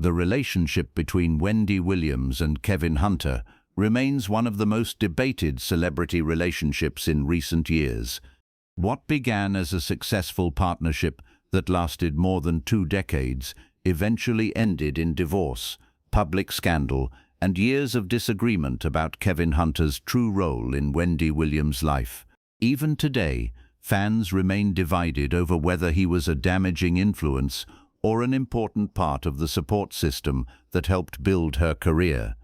The relationship between Wendy Williams and Kevin Hunter remains one of the most debated celebrity relationships in recent years. What began as a successful partnership that lasted more than 2 decades eventually ended in divorce, public scandal, and years of disagreement about Kevin Hunter's true role in Wendy Williams' life. Even today, fans remain divided over whether he was a damaging influence or an important part of the support system that helped build her career.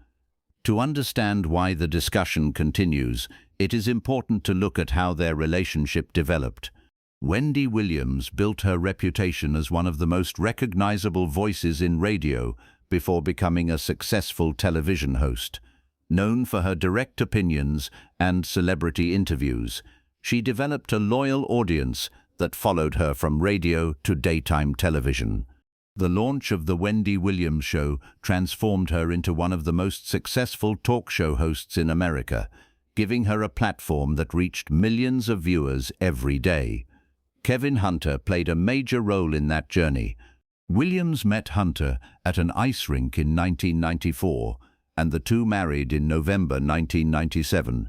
To understand why the discussion continues, it is important to look at how their relationship developed. Wendy Williams built her reputation as one of the most recognizable voices in radio before becoming a successful television host. Known for her direct opinions and celebrity interviews, she developed a loyal audience that followed her from radio to daytime television. The launch of The Wendy Williams Show transformed her into one of the most successful talk show hosts in America, giving her a platform that reached millions of viewers every day. Kevin Hunter played a major role in that journey. Williams met Hunter at an ice rink in 1994, and the two married in November 1997.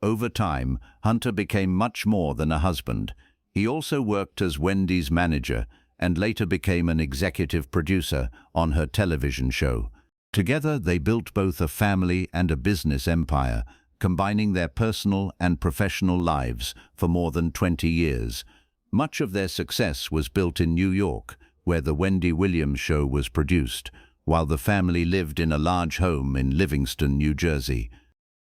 Over time, Hunter became much more than a husband. He also worked as Wendy's manager and later became an executive producer on her television show. Together, they built both a family and a business empire, combining their personal and professional lives for more than 20 years. Much of their success was built in New York, where The Wendy Williams Show was produced, while the family lived in a large home in Livingston, New Jersey.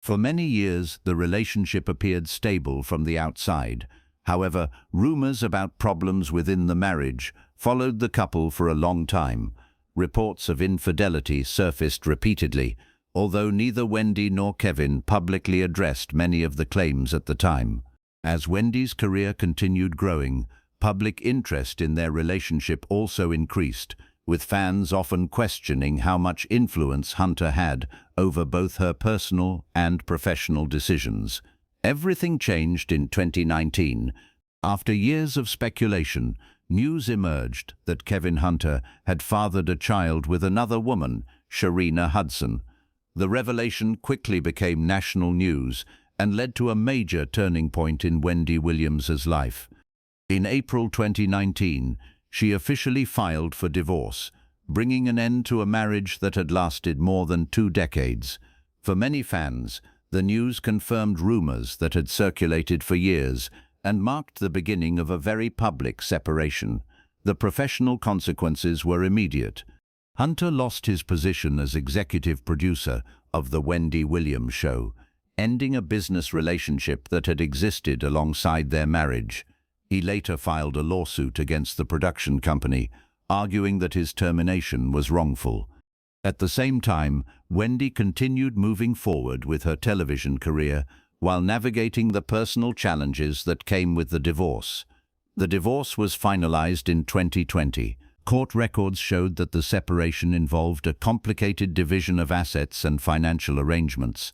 For many years, the relationship appeared stable from the outside. However, rumors about problems within the marriage followed the couple for a long time. Reports of infidelity surfaced repeatedly, although neither Wendy nor Kevin publicly addressed many of the claims at the time. As Wendy's career continued growing, public interest in their relationship also increased, with fans often questioning how much influence Hunter had over both her personal and professional decisions. Everything changed in 2019. After years of speculation, news emerged that Kevin Hunter had fathered a child with another woman, Sharina Hudson. The revelation quickly became national news and led to a major turning point in Wendy Williams's life. In April 2019, she officially filed for divorce, bringing an end to a marriage that had lasted more than 2 decades. For many fans, the news confirmed rumors that had circulated for years and marked the beginning of a very public separation. The professional consequences were immediate. Hunter lost his position as executive producer of The Wendy Williams Show, ending a business relationship that had existed alongside their marriage. He later filed a lawsuit against the production company, arguing that his termination was wrongful. At the same time, Wendy continued moving forward with her television career while navigating the personal challenges that came with the divorce. The divorce was finalized in 2020. Court records showed that the separation involved a complicated division of assets and financial arrangements.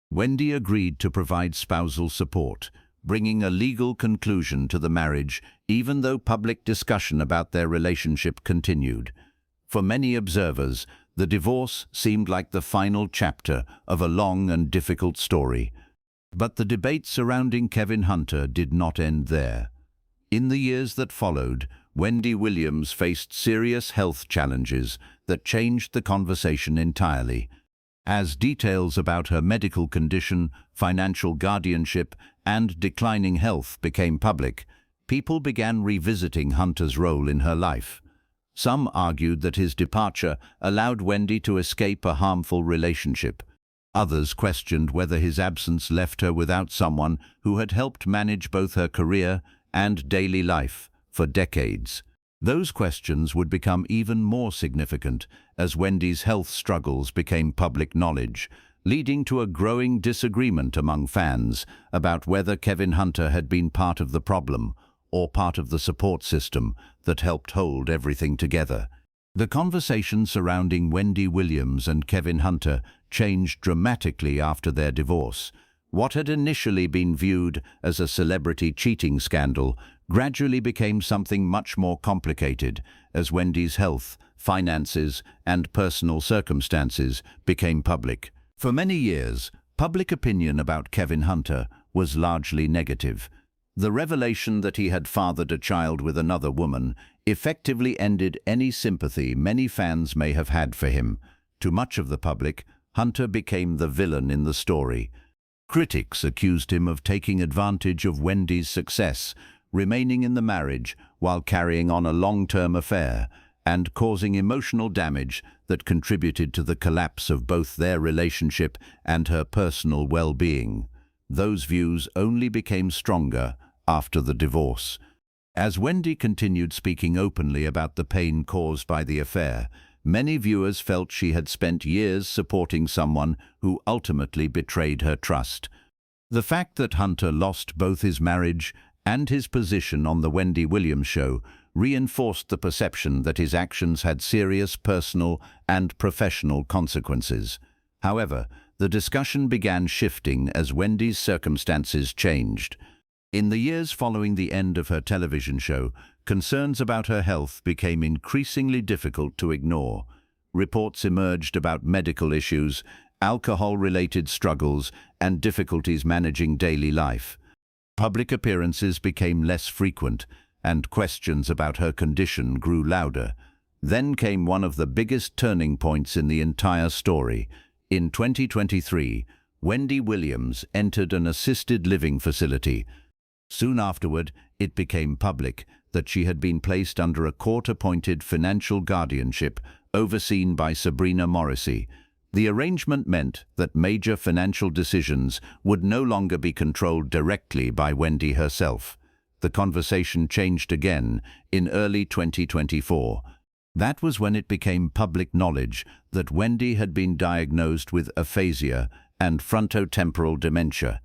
Wendy agreed to provide spousal support, bringing a legal conclusion to the marriage, even though public discussion about their relationship continued. For many observers, the divorce seemed like the final chapter of a long and difficult story. But the debate surrounding Kevin Hunter did not end there. In the years that followed, Wendy Williams faced serious health challenges that changed the conversation entirely. As details about her medical condition, financial guardianship, and declining health became public, people began revisiting Hunter's role in her life. Some argued that his departure allowed Wendy to escape a harmful relationship. Others questioned whether his absence left her without someone who had helped manage both her career and daily life for decades. Those questions would become even more significant as Wendy's health struggles became public knowledge, leading to a growing disagreement among fans about whether Kevin Hunter had been part of the problem or part of the support system that helped hold everything together. The conversation surrounding Wendy Williams and Kevin Hunter changed dramatically after their divorce. What had initially been viewed as a celebrity cheating scandal gradually became something much more complicated as Wendy's health finances, and personal circumstances became public. For many years, public opinion about Kevin Hunter was largely negative. The revelation that he had fathered a child with another woman effectively ended any sympathy many fans may have had for him. To much of the public, Hunter became the villain in the story. Critics accused him of taking advantage of Wendy's success, remaining in the marriage while carrying on a long-term affair, and causing emotional damage that contributed to the collapse of both their relationship and her personal well-being. Those views only became stronger after the divorce. As Wendy continued speaking openly about the pain caused by the affair, many viewers felt she had spent years supporting someone who ultimately betrayed her trust. The fact that Hunter lost both his marriage and his position on the Wendy Williams show reinforced the perception that his actions had serious personal and professional consequences. However, the discussion began shifting as Wendy's circumstances changed. In the years following the end of her television show, concerns about her health became increasingly difficult to ignore. Reports emerged about medical issues, alcohol-related struggles, and difficulties managing daily life. Public appearances became less frequent, and questions about her condition grew louder. Then came one of the biggest turning points in the entire story. In 2023, Wendy Williams entered an assisted living facility. Soon afterward, it became public that she had been placed under a court-appointed financial guardianship overseen by Sabrina Morrissey. The arrangement meant that major financial decisions would no longer be controlled directly by Wendy herself. The conversation changed again in early 2024. That was when it became public knowledge that Wendy had been diagnosed with aphasia and frontotemporal dementia.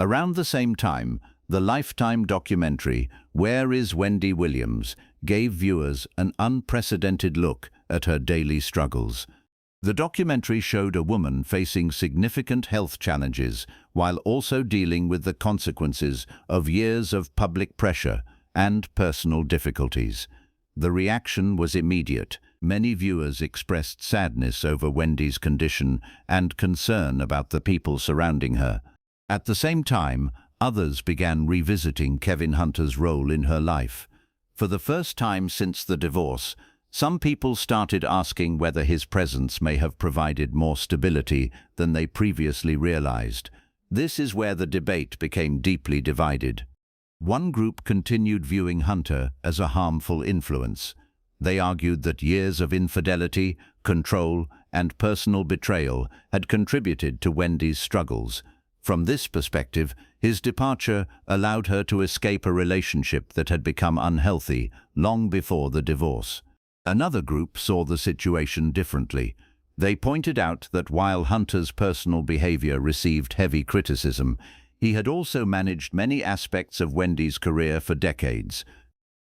Around the same time, the Lifetime documentary, Where is Wendy Williams, gave viewers an unprecedented look at her daily struggles. The documentary showed a woman facing significant health challenges while also dealing with the consequences of years of public pressure and personal difficulties. The reaction was immediate. Many viewers expressed sadness over Wendy's condition and concern about the people surrounding her. At the same time, others began revisiting Kevin Hunter's role in her life. For the first time since the divorce, some people started asking whether his presence may have provided more stability than they previously realized. This is where the debate became deeply divided. One group continued viewing Hunter as a harmful influence. They argued that years of infidelity, control, and personal betrayal had contributed to Wendy's struggles. From this perspective, his departure allowed her to escape a relationship that had become unhealthy long before the divorce. Another group saw the situation differently. They pointed out that while Hunter's personal behavior received heavy criticism, he had also managed many aspects of Wendy's career for decades.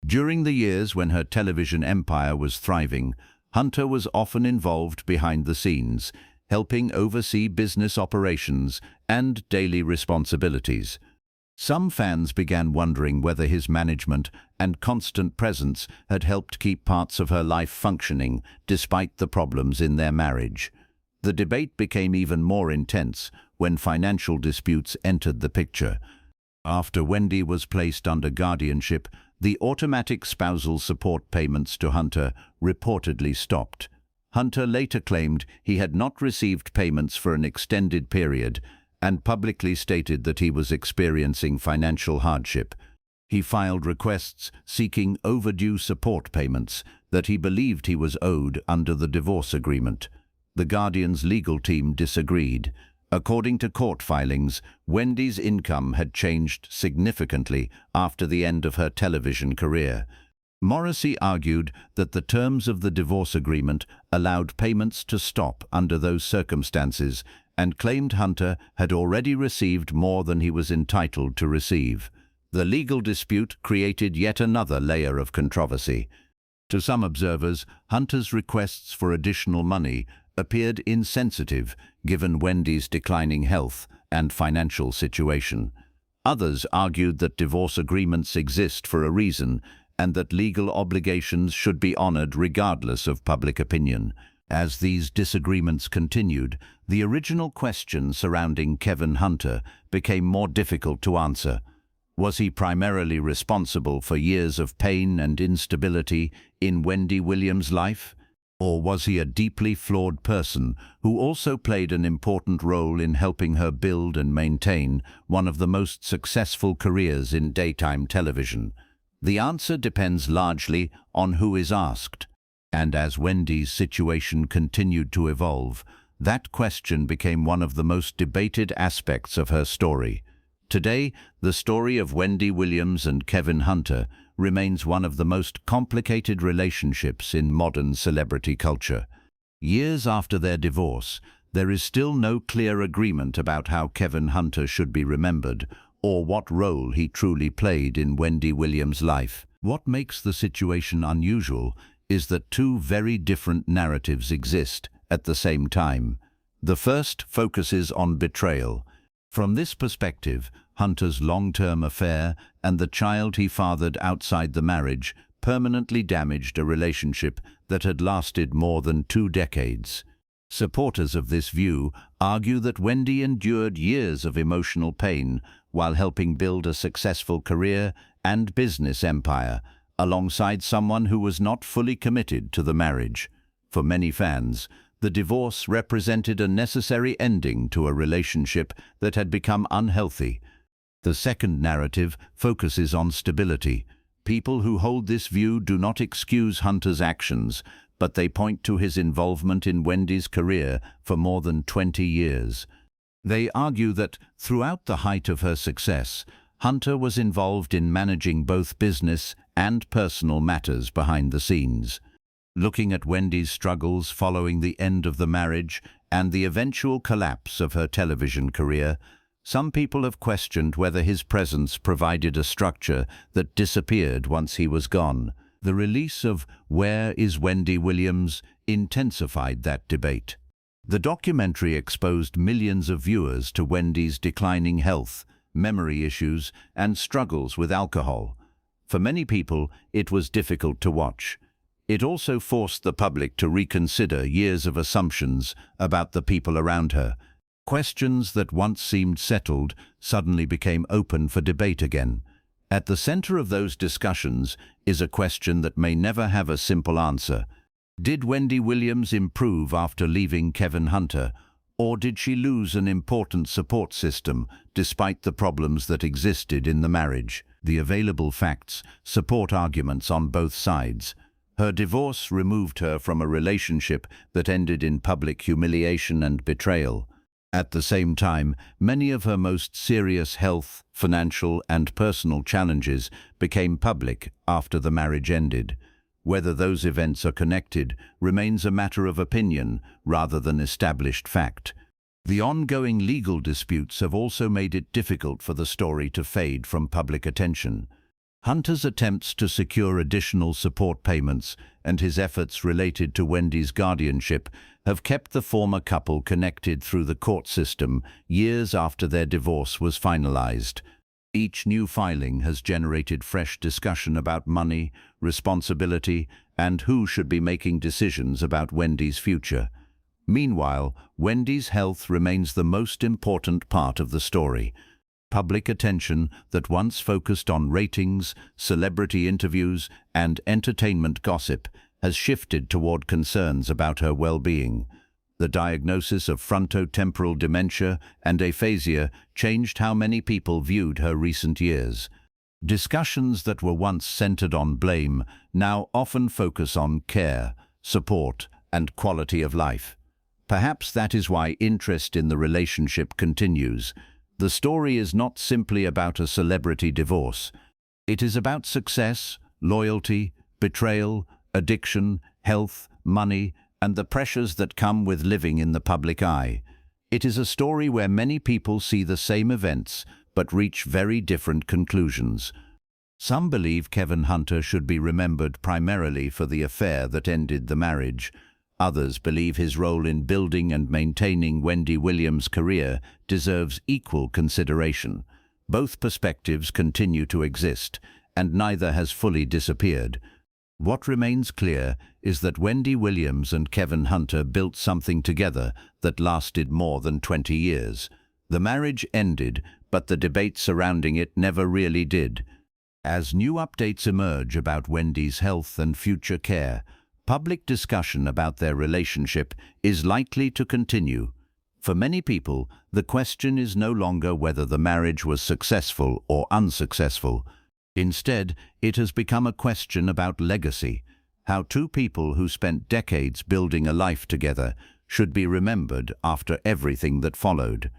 During the years when her television empire was thriving, Hunter was often involved behind the scenes, helping oversee business operations and daily responsibilities. Some fans began wondering whether his management and constant presence had helped keep parts of her life functioning despite the problems in their marriage. The debate became even more intense when financial disputes entered the picture. After Wendy was placed under guardianship, the automatic spousal support payments to Hunter reportedly stopped. Hunter later claimed he had not received payments for an extended period and publicly stated that he was experiencing financial hardship. He filed requests seeking overdue support payments that he believed he was owed under the divorce agreement. The Guardian's legal team disagreed. According to court filings, Wendy's income had changed significantly after the end of her television career. Morrissey argued that the terms of the divorce agreement allowed payments to stop under those circumstances and claimed Hunter had already received more than he was entitled to receive. The legal dispute created yet another layer of controversy. To some observers, Hunter's requests for additional money appeared insensitive given Wendy's declining health and financial situation. Others argued that divorce agreements exist for a reason and that legal obligations should be honored regardless of public opinion. As these disagreements continued, the original question surrounding Kevin Hunter became more difficult to answer. Was he primarily responsible for years of pain and instability in Wendy Williams' life? Or was he a deeply flawed person who also played an important role in helping her build and maintain one of the most successful careers in daytime television? The answer depends largely on who is asked. And as Wendy's situation continued to evolve, that question became one of the most debated aspects of her story. Today, the story of Wendy Williams and Kevin Hunter remains one of the most complicated relationships in modern celebrity culture. Years after their divorce, there is still no clear agreement about how Kevin Hunter should be remembered or what role he truly played in Wendy Williams' life. What makes the situation unusual is that two very different narratives exist at the same time. The first focuses on betrayal. From this perspective, Hunter's long-term affair and the child he fathered outside the marriage permanently damaged a relationship that had lasted more than 2 decades. Supporters of this view argue that Wendy endured years of emotional pain while helping build a successful career and business empire, alongside someone who was not fully committed to the marriage. For many fans, the divorce represented a necessary ending to a relationship that had become unhealthy. The second narrative focuses on stability. People who hold this view do not excuse Hunter's actions, but they point to his involvement in Wendy's career for more than 20 years. They argue that, throughout the height of her success, Hunter was involved in managing both business and personal matters behind the scenes. Looking at Wendy's struggles following the end of the marriage and the eventual collapse of her television career, some people have questioned whether his presence provided a structure that disappeared once he was gone. The release of Where is Wendy Williams intensified that debate. The documentary exposed millions of viewers to Wendy's declining health, memory issues, and struggles with alcohol. For many people, it was difficult to watch. It also forced the public to reconsider years of assumptions about the people around her. Questions that once seemed settled suddenly became open for debate again. At the center of those discussions is a question that may never have a simple answer. Did Wendy Williams improve after leaving Kevin Hunter, or did she lose an important support system despite the problems that existed in the marriage? The available facts support arguments on both sides. Her divorce removed her from a relationship that ended in public humiliation and betrayal. At the same time, many of her most serious health, financial, and personal challenges became public after the marriage ended. Whether those events are connected remains a matter of opinion rather than established fact. The ongoing legal disputes have also made it difficult for the story to fade from public attention. Hunter's attempts to secure additional support payments and his efforts related to Wendy's guardianship have kept the former couple connected through the court system years after their divorce was finalized. Each new filing has generated fresh discussion about money, responsibility, and who should be making decisions about Wendy's future. Meanwhile, Wendy's health remains the most important part of the story. Public attention that once focused on ratings, celebrity interviews, and entertainment gossip has shifted toward concerns about her well-being. The diagnosis of frontotemporal dementia and aphasia changed how many people viewed her recent years. Discussions that were once centered on blame now often focus on care, support, and quality of life. Perhaps that is why interest in the relationship continues. The story is not simply about a celebrity divorce. It is about success, loyalty, betrayal, addiction, health, money, and the pressures that come with living in the public eye. It is a story where many people see the same events but reach very different conclusions. Some believe Kevin Hunter should be remembered primarily for the affair that ended the marriage. Others believe his role in building and maintaining Wendy Williams' career deserves equal consideration. Both perspectives continue to exist, and neither has fully disappeared. What remains clear is that Wendy Williams and Kevin Hunter built something together that lasted more than 20 years. The marriage ended, but the debate surrounding it never really did. As new updates emerge about Wendy's health and future care, public discussion about their relationship is likely to continue. For many people, the question is no longer whether the marriage was successful or unsuccessful. Instead, it has become a question about legacy, how two people who spent decades building a life together should be remembered after everything that followed.